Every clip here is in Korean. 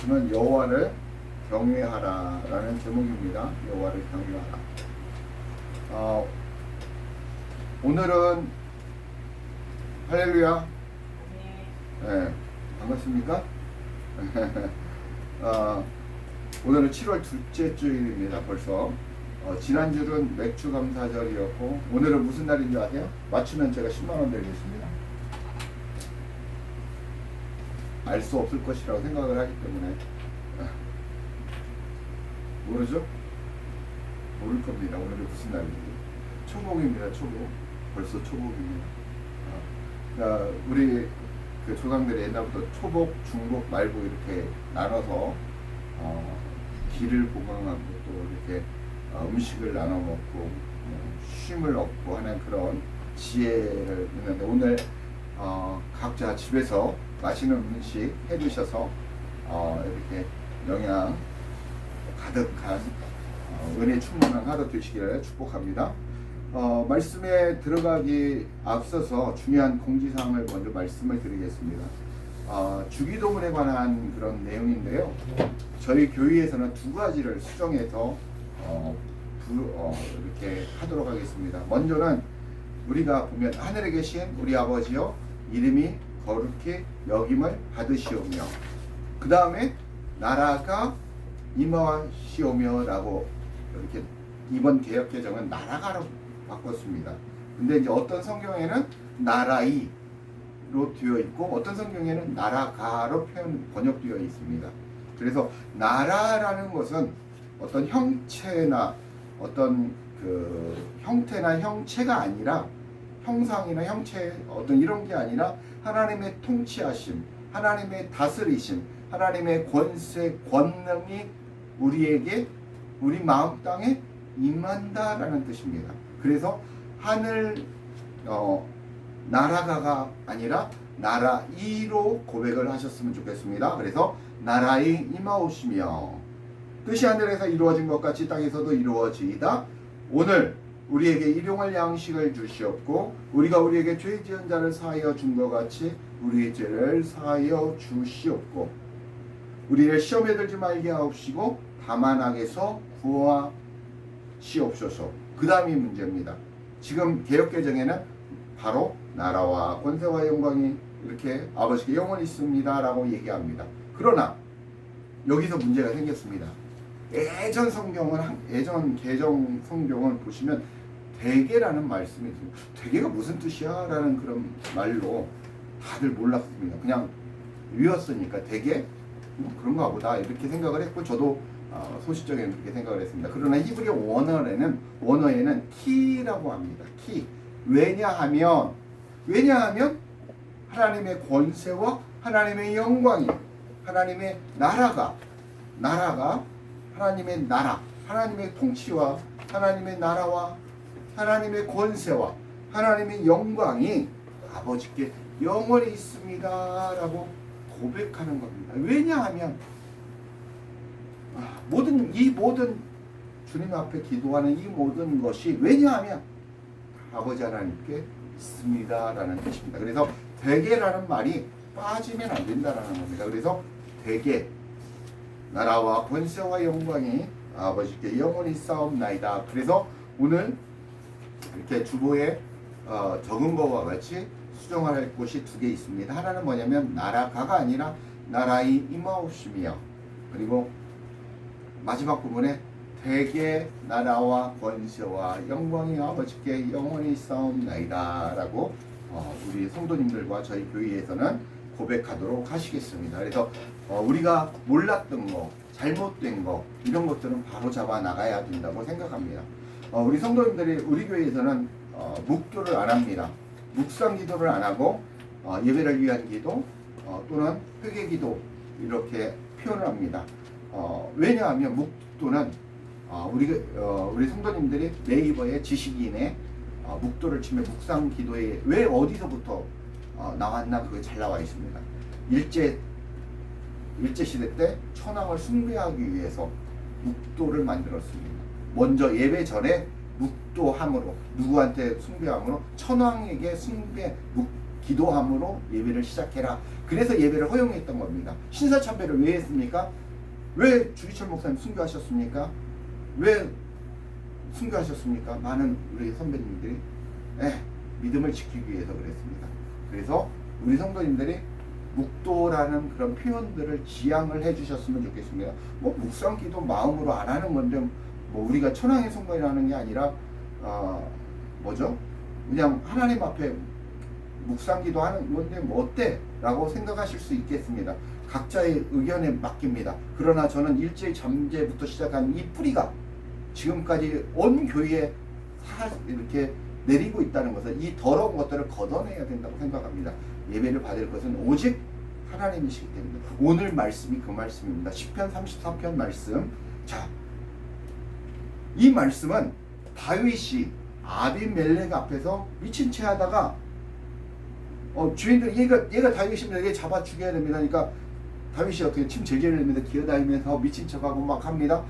말씀은 여호와를 경외하라라는 제목입니다. 여호와를 경외하라. 오늘은 할렐루야. 네, 반갑습니까? 오늘은 7월 둘째 주일입니다. 벌써 지난주는 맥주 감사절이었고 오늘은 무슨 날인 줄 아세요? 맞추면 제가 10만원 드리겠습니다. 알 수 없을 것이라고 생각을 하기 때문에 모르죠? 모를 겁니다. 오늘은 무슨 날인지. 초복입니다. 초복. 벌써 초복입니다. 우리 그 조상들이 옛날부터 초복, 중복, 말복 이렇게 나눠서 기를 보강하고 또 이렇게 음식을 나눠 먹고 쉼을 얻고 하는 그런 지혜를 있는데, 오늘 각자 집에서 맛있는 음식 해 드셔서 이렇게 영양 가득한 은혜 충만한 하루 되시기를 축복합니다. 말씀에 들어가기 앞서서 중요한 공지사항을 먼저 말씀을 드리겠습니다. 주기도문에 관한 그런 내용인데요. 저희 교회에서는 두 가지를 수정해서 이렇게 하도록 하겠습니다. 먼저는 우리가 보면 하늘에 계신 우리 아버지여 이름이 거룩히 여김을 받으시오며, 그 다음에 나라가 임하시오며 라고 이렇게 이번 개역개정은 나라가로 바꿨습니다. 근데 이제 어떤 성경에는 나라이로 되어 있고 어떤 성경에는 나라가로 번역되어 있습니다. 그래서 나라라는 것은 어떤 형체나 어떤 그 형태나 형체가 아니라, 형상이나 형체 어떤 이런 게 아니라 하나님의 통치하심, 하나님의 다스리심, 하나님의 권세, 권능이 우리에게, 우리 마음 땅에 임한다라는 뜻입니다. 그래서 하늘 나라가가 아니라 나라이로 고백을 하셨으면 좋겠습니다. 그래서 나라이 임하오시며 뜻이 하늘에서 이루어진 것 같이 땅에서도 이루어지이다. 오늘 우리에게 일용할 양식을 주시옵고 우리가 우리에게 죄 지은 자를 사하여 준 것 같이 우리의 죄를 사하여 주시옵고 우리를 시험에 들지 말게 하옵시고 다만 악에서 구하시옵소서. 그 다음이 문제입니다. 지금 개역개정에는 바로 나라와 권세와 영광이 이렇게 아버지께 영원히 있습니다 라고 얘기합니다. 그러나 여기서 문제가 생겼습니다. 예전 성경은, 예전 개정 성경을 보시면 대개라는 말씀이 있습니다. 대개가 무슨 뜻이야? 라는 그런 말로 다들 몰랐습니다. 그냥 외웠으니까 대개 그런가 보다 이렇게 생각을 했고, 저도 소시적인 그렇게 생각을 했습니다. 그러나 히브리 원어에는 키라고 합니다. 키. 왜냐하면 하나님의 권세와 하나님의 영광이, 하나님의 나라가 하나님의 나라, 하나님의 통치와 하나님의 나라와 하나님의 권세와 하나님의 영광이 아버지께 영원히 있습니다 라고 고백하는 겁니다. 왜냐하면 이 모든 주님 앞에 기도하는 이 모든 것이 왜냐하면 아버지 하나님께 있습니다 라는 뜻입니다. 그래서 대개라는 말이 빠지면 안 된다라는 겁니다. 그래서 대개 나라와 권세와 영광이 아버지께 영원히 싸움나이다. 그래서 오늘 이렇게 주보에 적은 것과 같이 수정할 곳이 두 개 있습니다. 하나는 뭐냐면 나라가가 아니라 나라이 임하옵시며, 그리고 마지막 부분에 대개 나라와 권세와 영광이 아버지께 영원히 싸움나이다 라고 우리 성도님들과 저희 교회에서는 고백하도록 하시겠습니다. 그래서 우리가 몰랐던 거, 잘못된 거, 이런 것들은 바로 잡아 나가야 된다고 생각합니다. 우리 성도님들이 우리 교회에서는 묵도를 안 합니다. 묵상 기도를 안 하고 예배를 위한 기도 또는 회개 기도 이렇게 표현을 합니다. 왜냐하면 묵도는 우리 성도님들이 네이버에 지식인에 묵도를 치면 묵상 기도에 왜 어디서부터 나왔나 그게 잘 나와 있습니다. 일제 시대 때 천황을 숭배하기 위해서 묵도를 만들었습니다. 먼저 예배 전에 묵도함으로, 누구한테 숭배함으로? 천황에게 기도함으로 예배를 시작해라. 그래서 예배를 허용했던 겁니다. 신사참배를 왜 했습니까? 왜 주기철 목사님 순교하셨습니까? 왜 순교하셨습니까? 많은 우리 선배님들이 믿음을 지키기 위해서 그랬습니다. 그래서 우리 성도님들이 묵도라는 그런 표현들을 지양을 해주셨으면 좋겠습니다. 뭐 묵상기도 마음으로 안 하는 건데 뭐 우리가 천황의 성도라는 게 아니라 뭐죠? 그냥 하나님 앞에 묵상기도 하는 건데 뭐 어때? 라고 생각하실 수 있겠습니다. 각자의 의견에 맡깁니다. 그러나 저는 일제히 잠재부터 시작한 이 뿌리가 지금까지 온 교회에 이렇게 내리고 있다는 것을, 이 더러운 것들을 걷어내야 된다고 생각합니다. 예배를 받을 것은 오직 하나님이시기 때문에. 오늘 말씀이 그 말씀입니다. 시편 33편 말씀. 자, 이 말씀은 다윗이 아비멜렉 앞에서 미친 채 하다가 주인들 얘가 다윗입니다. 얘 잡아 죽여야 됩니다. 그러니까 다윗이 어떻게 침제지를 내면서 기어다니면서 미친 척하고 막 합니다.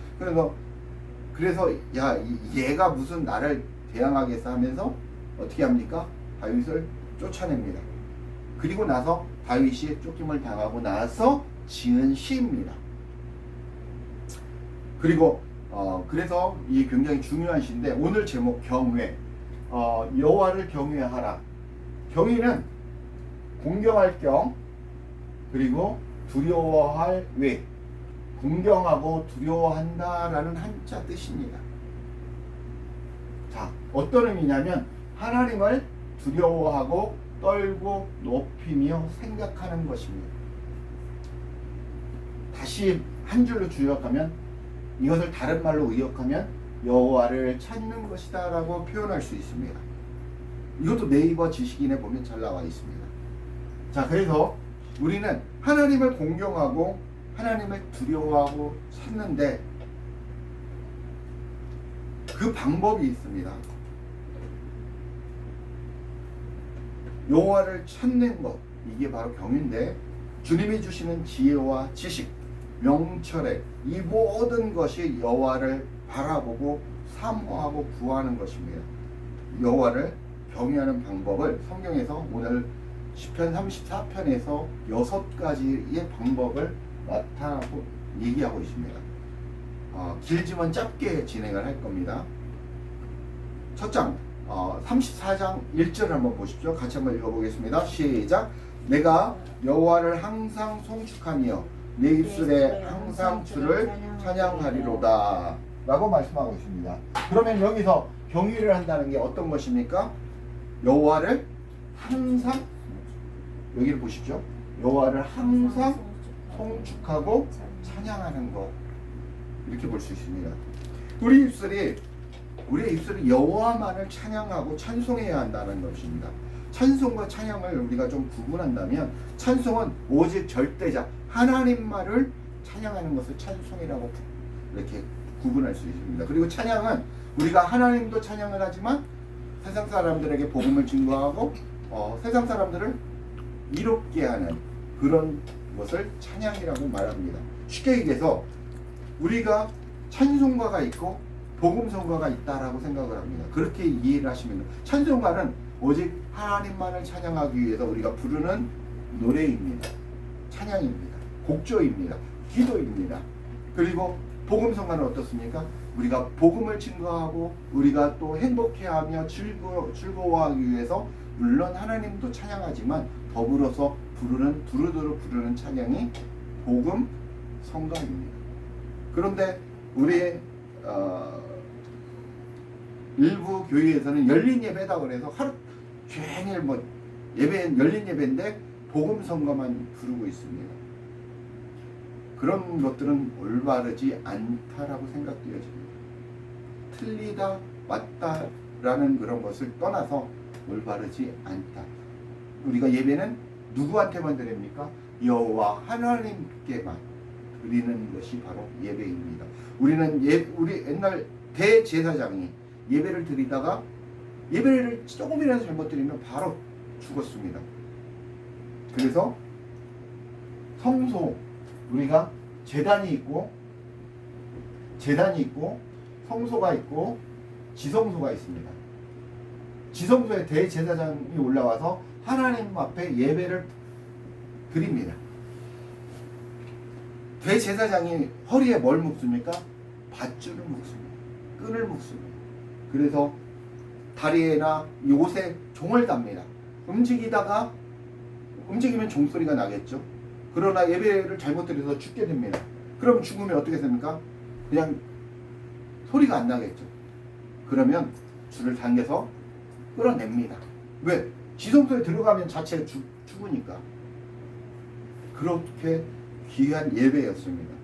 그래서 야, 얘가 무슨 나를 대항하겠어 하면서 어떻게 합니까? 다윗을 쫓아냅니다. 그리고 나서 다윗이 쫓김을 당하고 나서 지은 시입니다. 그리고 그래서 이 굉장히 중요한 시인데, 오늘 제목 경외. 여호와를 경외하라. 경외는 공경할 경, 그리고 두려워할 외. 공경하고 두려워한다라는 한자 뜻입니다. 자, 어떤 의미냐면 하나님을 두려워하고 떨고 높이며 생각하는 것입니다. 다시 한 줄로 주역하면, 이것을 다른 말로 의역하면 여호와를 찾는 것이다 라고 표현할 수 있습니다. 이것도 네이버 지식인에 보면 잘 나와 있습니다. 자, 그래서 우리는 하나님을 공경하고 하나님을 두려워하고 찾는데 그 방법이 있습니다. 여호와를 찾는 것, 이게 바로 경외인데, 주님이 주시는 지혜와 지식, 명철의 이 모든 것이 여호와를 바라보고 사모하고 구하는 것입니다. 여호와를 경외하는 방법을 성경에서 오늘 시편 34편에서 6가지의 방법을 나타나고 얘기하고 있습니다. 길지만 짧게 진행을 할 겁니다. 첫 장 34장 1절 한번 보십시오. 같이 한번 읽어보겠습니다. 시작. 내가 여호와를 항상 송축하며 내 입술에 항상 주를 찬양하리로다 라고 말씀하고 있습니다. 그러면 여기서 경외를 한다는 게 어떤 것입니까? 여호와를 항상, 여기를 보십시오. 여호와를 항상 송축하고 찬양하는 것, 이렇게 볼 수 있습니다. 우리의 입술이 여호와만을 찬양하고 찬송해야 한다는 것입니다. 찬송과 찬양을 우리가 좀 구분한다면, 찬송은 오직 절대자 하나님만을 찬양하는 것을 찬송이라고 이렇게 구분할 수 있습니다. 그리고 찬양은 우리가 하나님도 찬양을 하지만 세상 사람들에게 복음을 증거하고 세상 사람들을 이롭게 하는 그런 것을 찬양이라고 말합니다. 쉽게 얘기해서 우리가 찬송가가 있고 복음성가가 있다라고 생각을 합니다. 그렇게 이해를 하시면, 찬송가는 오직 하나님만을 찬양하기 위해서 우리가 부르는 노래입니다. 찬양입니다. 곡조입니다. 기도입니다. 그리고 복음성가는 어떻습니까? 우리가 복음을 증거하고 우리가 또 행복해하며 즐거워하기 위해서 물론 하나님도 찬양하지만 더불어서 두루두루 부르는 찬양이 복음 성가입니다. 그런데 우리의 일부 교회에서는 열린 예배다 그래서 하루 종일 열린 예배인데 복음 성가만 부르고 있습니다. 그런 것들은 올바르지 않다라고 생각되어집니다. 틀리다 맞다라는 그런 것을 떠나서 올바르지 않다. 우리가 예배는 누구한테만 드립니까? 여호와 하나님께만 드리는 것이 바로 예배입니다. 우리 옛날 대제사장이 예배를 드리다가 예배를 조금이라도 잘못 드리면 바로 죽었습니다. 그래서 성소, 우리가 제단이 있고 성소가 있고 지성소가 있습니다. 지성소에 대제사장이 올라와서 하나님 앞에 예배를 드립니다. 대제사장이 허리에 뭘 묶습니까? 밧줄을 묶습니다. 끈을 묶습니다. 그래서 다리에나 옷에 종을 답니다. 움직이면 종소리가 나겠죠. 그러나 예배를 잘못 드려서 죽게 됩니다. 그럼 죽으면 어떻게 됩니까? 그냥 소리가 안 나겠죠. 그러면 줄을 당겨서 끌어냅니다. 왜? 지성소에 들어가면 자체 죽으니까. 그렇게 귀한 예배였습니다.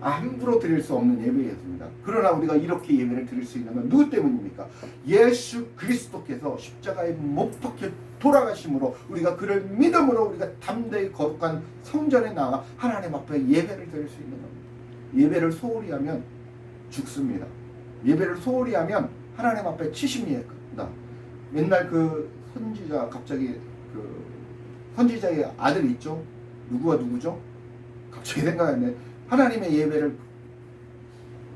함부로 드릴 수 없는 예배였습니다. 그러나 우리가 이렇게 예배를 드릴 수 있는 건 누구 때문입니까? 예수 그리스도께서 십자가에 못 박혀 돌아가심으로 우리가 그를 믿음으로 우리가 담대히 거룩한 성전에 나와 하나님 앞에 예배를 드릴 수 있는 겁니다. 예배를 소홀히 하면 죽습니다. 예배를 소홀히 하면 하나님 앞에 치심이다. 맨날 그 선지자 갑자기 그 선지자의 아들 있죠? 누구와 누구죠? 갑자기 생각이 안 나네. 하나님의 예배를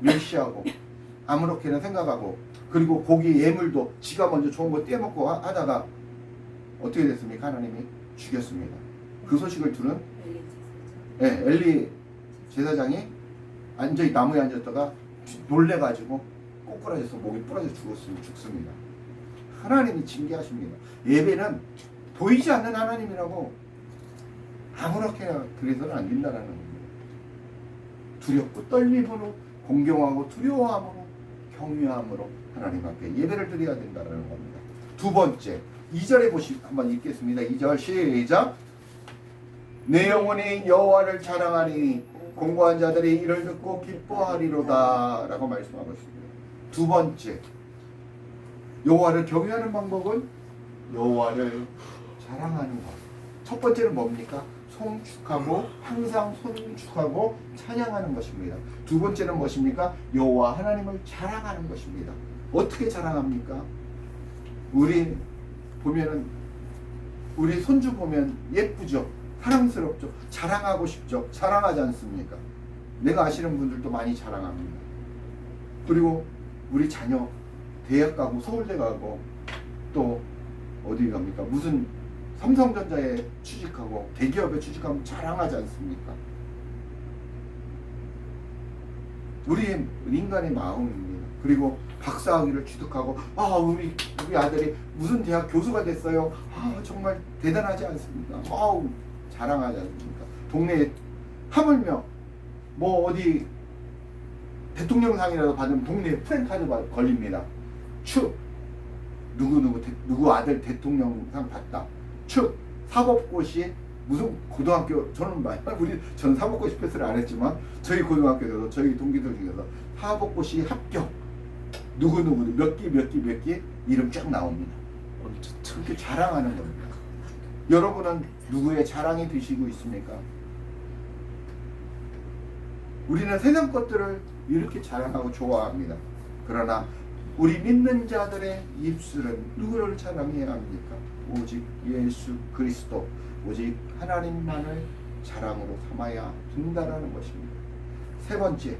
멸시하고 아무렇게나 생각하고 그리고 고기 예물도 지가 먼저 좋은 거 떼먹고 하다가 어떻게 됐습니까? 하나님이 죽였습니다. 그 소식을 들은 엘리 제사장이 나무에 앉았다가 놀래가지고 꼬꾸라져서 목이 부러져 죽습니다. 하나님이 징계하십니다. 예배는 보이지 않는 하나님이라고 아무렇게나 드려서는 안 된다는 겁니다. 두렵고 떨림으로 공경하고 두려워함으로 경외함으로 하나님 앞에 예배를 드려야 된다는 겁니다. 두 번째 2절에 한번 읽겠습니다. 2절 시작. 내 영혼이 여호와를 자랑하니 공고한 자들이 이를 듣고 기뻐하리로다 라고 말씀하고 있습니다. 두 번째 여호와를 경외하는 방법은 여호와를 자랑하는 것. 첫 번째는 뭡니까? 송축하고 항상 송축하고 찬양하는 것입니다. 두 번째는 무엇입니까? 여호와 하나님을 자랑하는 것입니다. 어떻게 자랑합니까? 우리 손주 보면 예쁘죠? 사랑스럽죠? 자랑하고 싶죠? 자랑하지 않습니까? 내가 아시는 분들도 많이 자랑합니다. 그리고 우리 자녀 대학 가고 서울대 가고 또 어디 갑니까? 무슨 삼성전자에 취직하고 대기업에 취직하면 자랑하지 않습니까? 우리 인간의 마음입니다. 그리고 박사학위를 취득하고 우리 아들이 무슨 대학 교수가 됐어요. 정말 대단하지 않습니까? 자랑하지 않습니까? 동네에 하물며 뭐 어디 대통령상이라도 받으면 동네에 프랜카드 걸립니다. 누구 아들 대통령상 받다. 사법고시 무슨 고등학교 저는 사법고시 패스를 안 했지만 저희 고등학교에서 저희 동기들 중에서 사법고시 합격 누구 몇 기 이름 쫙 나옵니다. 그렇게 자랑하는 겁니다. 여러분은 누구의 자랑이 되시고 있습니까? 우리는 세상 것들을 이렇게 자랑하고 좋아합니다. 그러나 우리 믿는 자들의 입술은 누구를 자랑해야 합니까? 오직 예수 그리스도, 오직 하나님만을 자랑으로 삼아야 된다는 것입니다. 세 번째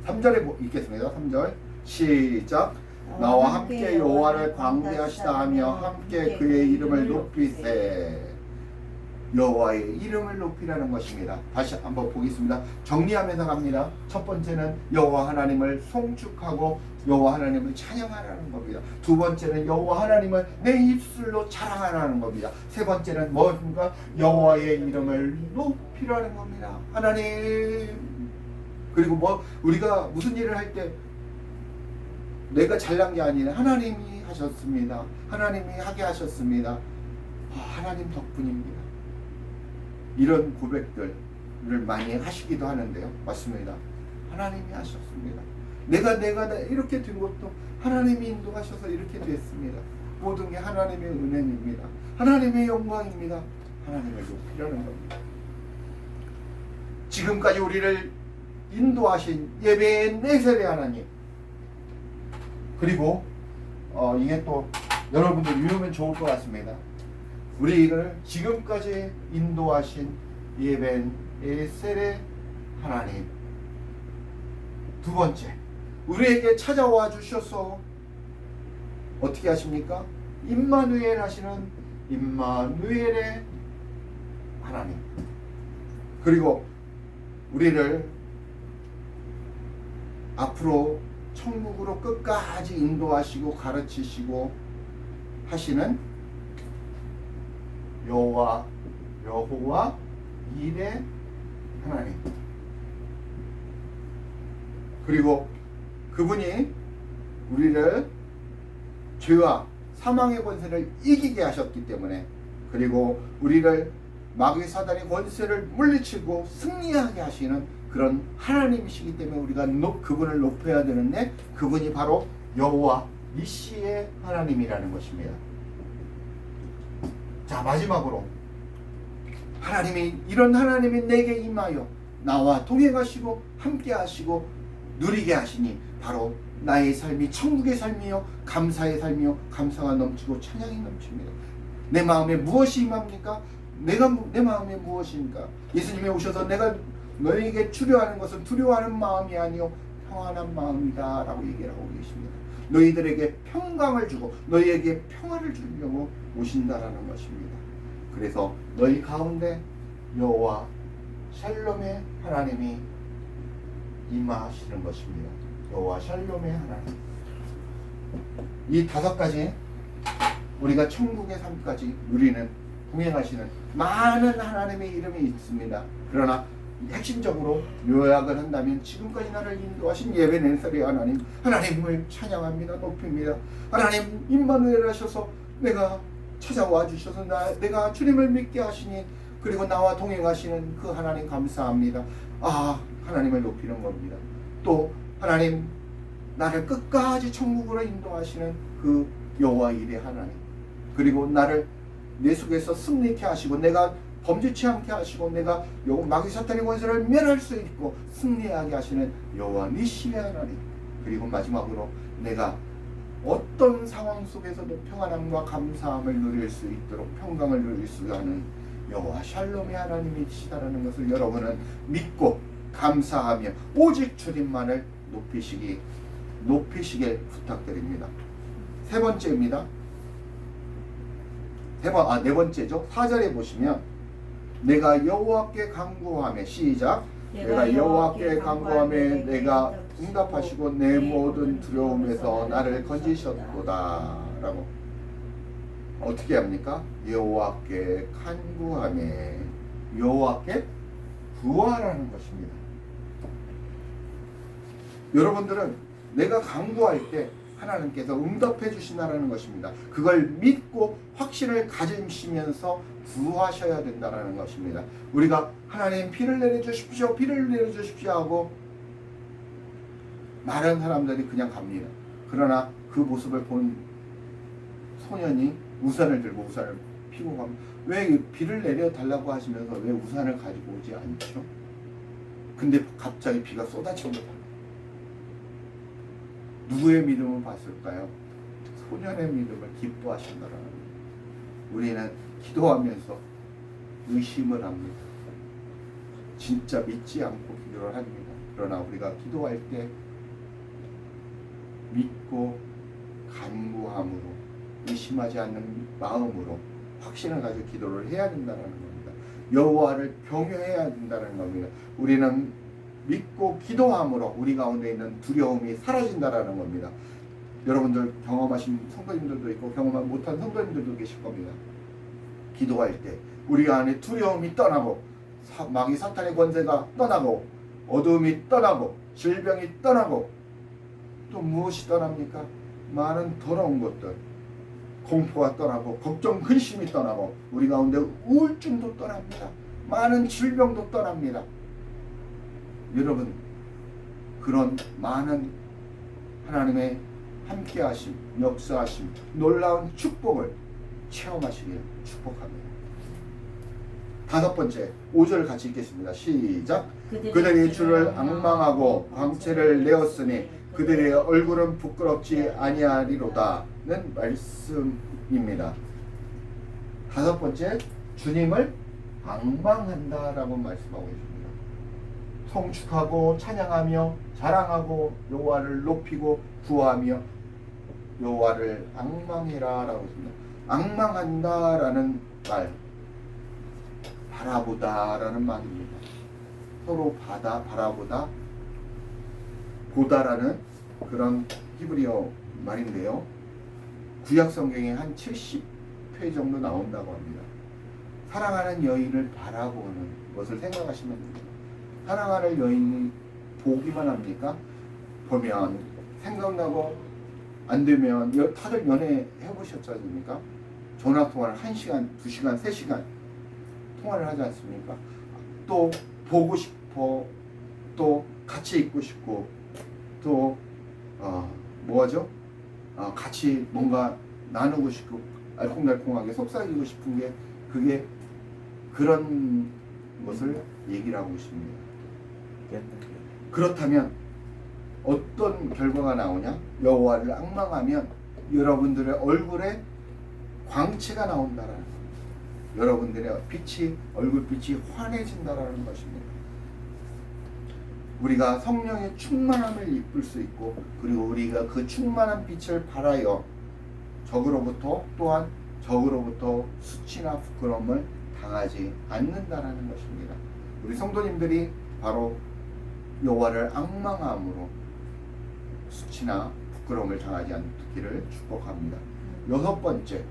3절에 읽겠습니다. 3절 시작. 나와 함께 여호와를 광대하시다 하며 함께 그의 이름을 높이세. 여호와의 이름을 높이라는 것입니다. 다시 한번 보겠습니다. 정리하면서 갑니다. 첫 번째는 여호와 하나님을 송축하고 여호와 하나님을 찬양하라는 겁니다. 두 번째는 여호와 하나님을 내 입술로 자랑하라는 겁니다. 세 번째는 무엇인가? 여호와의 이름을 높이라는 겁니다. 하나님. 그리고 우리가 무슨 일을 할 때 내가 잘난 게 아니라 하나님이 하셨습니다. 하나님이 하게 하셨습니다. 하나님 덕분입니다. 이런 고백들을 많이 하시기도 하는데요. 맞습니다. 하나님이 하셨습니다. 내가 이렇게 된 것도 하나님이 인도하셔서 이렇게 됐습니다. 모든 게 하나님의 은혜입니다. 하나님의 영광입니다. 하나님을 높이라는 겁니다. 지금까지 우리를 인도하신 예배의 내세례 하나님, 그리고 이게 또 여러분들 외우면 좋을 것 같습니다. 우리를 지금까지 인도하신 예배의 세례 하나님. 두 번째, 우리에게 찾아와 주셔서 어떻게 하십니까? 임마누엘 하시는 임마누엘의 하나님, 그리고 우리를 앞으로 천국으로 끝까지 인도하시고 가르치시고 하시는 여호와 일의 하나님, 그리고 그분이 우리를 죄와 사망의 권세를 이기게 하셨기 때문에, 그리고 우리를 마귀 사단의 권세를 물리치고 승리하게 하시는 그런 하나님이시기 때문에 우리가 그분을 높여야 되는데, 그분이 바로 여호와 니시의 하나님이라는 것입니다. 자, 마지막으로 이런 하나님이 내게 임하여 나와 동행하시고 함께 하시고 누리게 하시니 바로 나의 삶이 천국의 삶이요 감사의 삶이요 감사가 넘치고 찬양이 넘칩니다. 내 마음에 무엇이 임합니까? 내 마음에 무엇입니까? 예수님이 오셔서 내가 너희에게 주려하는 것은 두려워하는 마음이 아니요 평안한 마음이다 라고 얘기를 하고 계십니다. 너희들에게 평강을 주고 너희에게 평안을 주려고 오신다라는 것입니다. 그래서 너희 가운데 여호와 샬롬의 하나님이 임하시는 것입니다. 여호와 샬롬의 하나님. 이 5가지 우리가 천국의 삶까지 누리는 동행하시는 많은 하나님의 이름이 있습니다. 그러나 핵심적으로 요약을 한다면 지금까지 나를 인도하신 예배네살의 하나님을 찬양합니다. 높입니다. 하나님 임마누엘 하셔서 내가 찾아와 주셔서 내가 주님을 믿게 하시니, 그리고 나와 동행하시는 그 하나님 감사합니다. 하나님을 높이는 겁니다. 또 하나님 나를 끝까지 천국으로 인도하시는 그 여호와 일의 하나님, 그리고 나를 내 속에서 승리케 하시고 내가 범죄치 않게 하시고 내가 마귀 사탄의 권세를 멸할 수 있고 승리하게 하시는 여호와 니시의 하나님, 그리고 마지막으로 내가 어떤 상황 속에서도 평안함과 감사함을 누릴 수 있도록 평강을 누릴 수 있는 여호와 샬롬의 하나님이시다라는 것을 여러분은 믿고 감사하며 오직 주님만을 높이시길 부탁드립니다. 네 번째죠. 4절에 보시면 내가 여호와께 간구하며 시작. 내가 여호와께 간구하며 내가 응답하시고 내 모든 두려움에서 나를 건지셨도다 라고. 어떻게 합니까? 여호와께 간구하며 여호와께 구하라는 것입니다. 여러분들은 내가 간구할 때 하나님께서 응답해 주신다는 것입니다. 그걸 믿고 확신을 가지시면서 구하셔야 된다는 것입니다. 우리가 하나님 비를 내려주십시오, 비를 내려주십시오 하고 많은 사람들이 그냥 갑니다. 그러나 그 모습을 본 소년이 우산을 들고 우산을 피고 갑니다. 왜 비를 내려달라고 하시면서 왜 우산을 가지고 오지 않죠? 근데 갑자기 비가 쏟아지는 거다. 누구의 믿음을 봤을까요? 소년의 믿음을 기뻐하신다라는 거예요. 우리는 기도하면서 의심을 합니다. 진짜 믿지 않고 기도를 합니다. 그러나 우리가 기도할 때 믿고 간구함으로 의심하지 않는 마음으로 확신을 가지고 기도를 해야 된다는 겁니다. 여호와를 경외해야 된다는 겁니다. 우리는 믿고 기도함으로 우리 가운데 있는 두려움이 사라진다라는 겁니다. 여러분들 경험하신 성도님들도 있고 경험하지 못한 성도님들도 계실 겁니다. 기도할 때 우리 안에 두려움이 떠나고 마귀 사탄의 권세가 떠나고 어두움이 떠나고 질병이 떠나고 또 무엇이 떠납니까? 많은 더러운 것들, 공포가 떠나고 걱정 근심이 떠나고 우리 가운데 우울증도 떠납니다. 많은 질병도 떠납니다. 여러분, 그런 많은 하나님의 함께하심, 역사하심, 놀라운 축복을 체험하시길 축복합니다. 5번째 5절 같이 읽겠습니다. 시작. 그들이 주를 앙망하고 광채를 내었으니 그들의 얼굴은 부끄럽지 아니하리로다는 말씀입니다. 5번째, 주님을 앙망한다라고 말씀하고 있습니다. 송축하고 찬양하며 자랑하고 여호와를 높이고 구하며 여호와를 앙망해라라고 했습니다. 앙망한다라는 말, 바라보다라는 말입니다. 서로 바라보다, 보다라는 그런 히브리어 말인데요. 구약 성경에 한 70회 정도 나온다고 합니다. 사랑하는 여인을 바라보는 것을 생각하시면 됩니다. 사랑하는 여인이 보기만 합니까? 보면 생각나고 안 되면 다들 연애 해보셨지 않습니까? 전화통화를 1시간, 2시간, 3시간 통화를 하지 않습니까? 또 보고 싶어, 또 같이 있고 싶고, 또 뭐하죠? 같이 뭔가 나누고 싶고 알콩달콩하게 속삭이고 싶은 게 그게 그런 것을 얘기를 하고 있습니다. 그렇다면 어떤 결과가 나오냐? 여호와를 앙망하면 여러분들의 얼굴에 광채가 나온다라는 것. 여러분들의 얼굴빛이 환해진다라는 것입니다. 우리가 성령의 충만함을 입을 수 있고, 그리고 우리가 그 충만한 빛을 발하여 적으로부터 수치나 부끄러움을 당하지 않는다라는 것입니다. 우리 성도님들이 바로 여호와를 앙망함으로 수치나 부끄러움을 당하지 않기를 축복합니다. 6번째,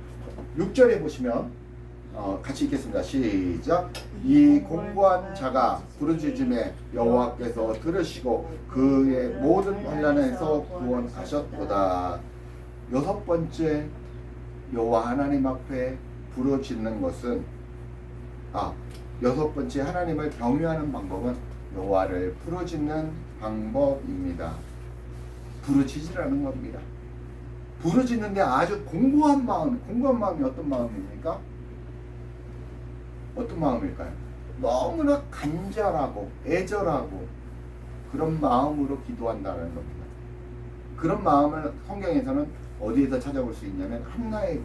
6절에 보시면 같이 읽겠습니다. 시작. 이 공고한 자가 부르짖음에 여호와께서 들으시고 그의 모든 환난에서 구원하셨도다. 6번째, 여호와 하나님 앞에 부르짖는 것은 6번째, 하나님을 경외하는 방법은 여호와를 부르짖는 방법입니다. 부르짖으라는 겁니다. 부르짖는데 아주 공고한 마음이 어떤 마음입니까? 어떤 마음일까요? 너무나 간절하고 애절하고 그런 마음으로 기도한다는 겁니다. 그런 마음을 성경에서는 어디에서 찾아볼 수 있냐면 한나의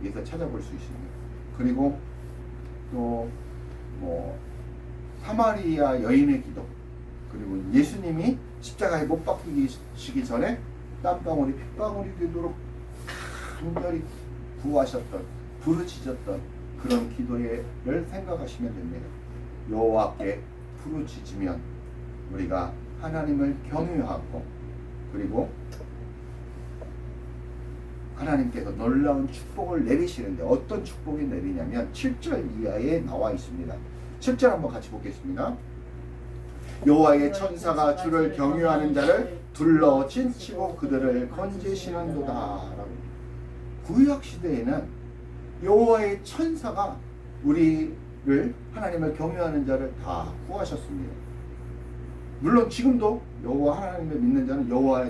기도에서 찾아볼 수 있습니다. 그리고 또 사마리아 여인의 기도, 그리고 예수님이 십자가에 못 박히시기 전에 땀방울이 핏방울이 되도록 간절히 구하셨던, 부르짖었던 그런 기도를 생각하시면 됩니다. 여호와께 부르짖으면 우리가 하나님을 경외하고, 그리고 하나님께서 놀라운 축복을 내리시는데, 어떤 축복이 내리냐면 7절 이하에 나와 있습니다. 7절 한번 같이 보겠습니다. 여호와의 천사가 주를 경외하는 자를 둘러 진치고 그들을 건지시는도다. 구약 시대에는 여호와의 천사가 우리를, 하나님을 경외하는 자를 다 구하셨습니다. 물론 지금도 여호와 하나님을 믿는 자는 여호와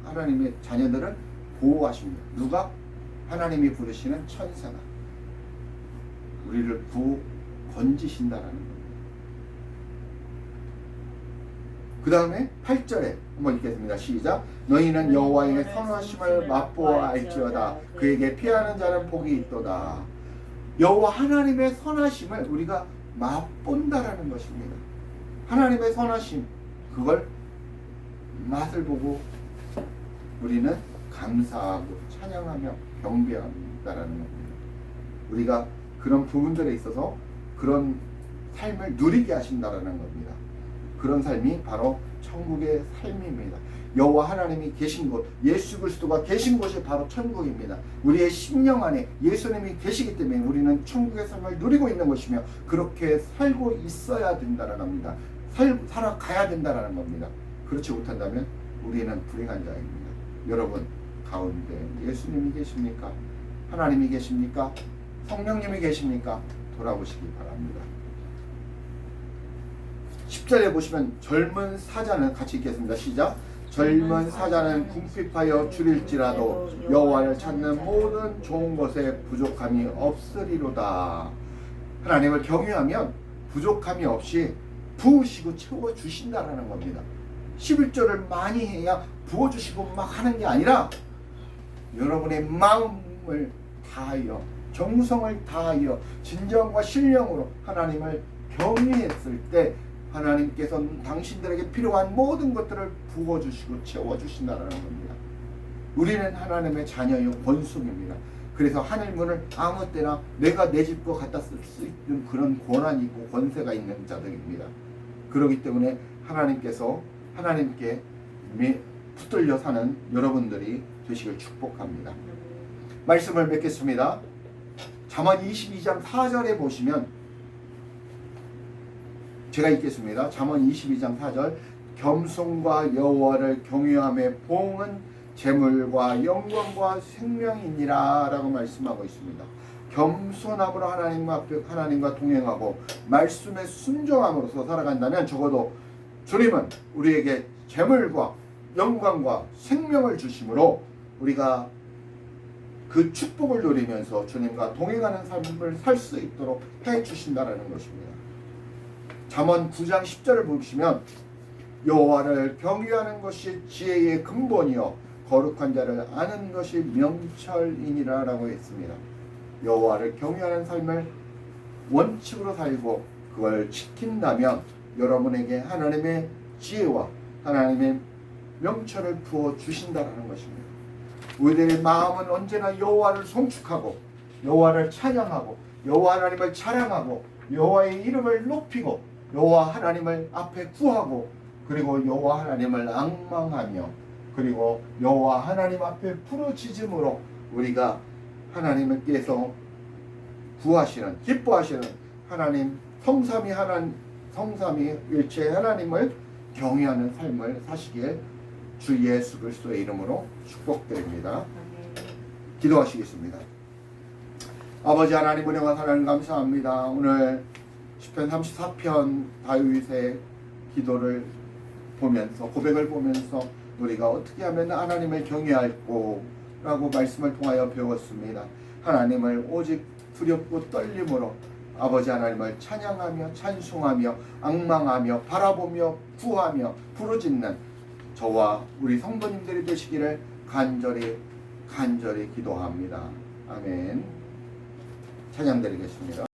하나님의 자녀들을 보호하십니다. 누가? 하나님이 부르시는 천사가 우리를 건지신다라는 겁니다. 그 다음에 8절에 한번 읽겠습니다. 시작. 너희는 여호와의 선하심을 맛보아 알지어다. 그에게 피하는 자는 복이 있도다. 여호와 하나님의 선하심을 우리가 맛본다라는 것입니다. 하나님의 선하심, 그걸 맛을 보고 우리는 감사하고 찬양하며 경배한다라는 겁니다. 우리가 그런 부분들에 있어서 그런 삶을 누리게 하신다라는 겁니다. 그런 삶이 바로 천국의 삶입니다. 여호와 하나님이 계신 곳, 예수 그리스도가 계신 곳이 바로 천국입니다. 우리의 심령 안에 예수님이 계시기 때문에 우리는 천국의 삶을 누리고 있는 것이며, 그렇게 살고 있어야 된다는 겁니다. 살아가야 된다는 겁니다. 그렇지 못한다면 우리는 불행한 자입니다. 여러분 가운데 예수님이 계십니까? 하나님이 계십니까? 성령님이 계십니까? 돌아보시기 바랍니다. 10절에 보시면 젊은 사자는, 같이 읽겠습니다. 시작. 젊은 사자는 궁핍하여 줄일지라도 여호와를 찾는 모든 좋은 것에 부족함이 없으리로다. 하나님을 경외하면 부족함이 없이 부으시고 채워주신다라는 겁니다. 11절을 많이 해야 부어주시고 막 하는 게 아니라, 여러분의 마음을 다하여, 정성을 다하여, 진정과 신령으로 하나님을 경외했을 때 하나님께서는 당신들에게 필요한 모든 것들을 부어주시고 채워주신다는 겁니다. 우리는 하나님의 자녀요 권속입니다. 그래서 하늘 문을 아무 때나 내가 내 집도 갖다 쓸 수 있는 그런 권한이 있고 권세가 있는 자들입니다. 그렇기 때문에 하나님께 붙들려 사는 여러분들이 되시길 축복합니다. 말씀을 맺겠습니다. 잠언 22장 4절에 보시면 제가 읽겠습니다. 잠언 22장 4절 겸손과 여호와를 경외함의 보응은 재물과 영광과 생명이니라 라고 말씀하고 있습니다. 겸손함으로 하나님 앞에 하나님과 동행하고 말씀에 순종함으로써 살아간다면 적어도 주님은 우리에게 재물과 영광과 생명을 주심으로 우리가 그 축복을 누리면서 주님과 동행하는 삶을 살 수 있도록 해 주신다라는 것입니다. 잠언 9장 10절을 보시면 여호와를 경외하는 것이 지혜의 근본이요 거룩한 자를 아는 것이 명철이니라 라고 했습니다. 여호와를 경외하는 삶을 원칙으로 살고 그걸 지킨다면 여러분에게 하나님의 지혜와 하나님의 명철을 부어 주신다라는 것입니다. 우리들의 마음은 언제나 여호와를 송축하고 여호와를 찬양하고 여호와 하나님을 자랑하고 여호와의 이름을 높이고 여호와 하나님을 앞에 구하고 그리고 여호와 하나님을 앙망하며 그리고 여호와 하나님 앞에 부르짖음으로 우리가 하나님께서 구하시는 기뻐하시는 하나님 성삼위 일체 하나님을 경외하는 삶을 사시길 주 예수 그리스도의 이름으로 축복드립니다. 기도하시겠습니다. 아버지 하나님 은혜와 사랑을 감사합니다. 오늘 시편 34편 다윗의 기도를 보면서 고백을 보면서 우리가 어떻게 하면 하나님을 경외할꼬 라고 말씀을 통하여 배웠습니다. 하나님을 오직 두렵고 떨림으로 아버지 하나님을 찬양하며 찬송하며 앙망하며 바라보며 구하며 부르짖는 저와 우리 성도님들이 되시기를 간절히 기도합니다. 아멘. 찬양 드리겠습니다.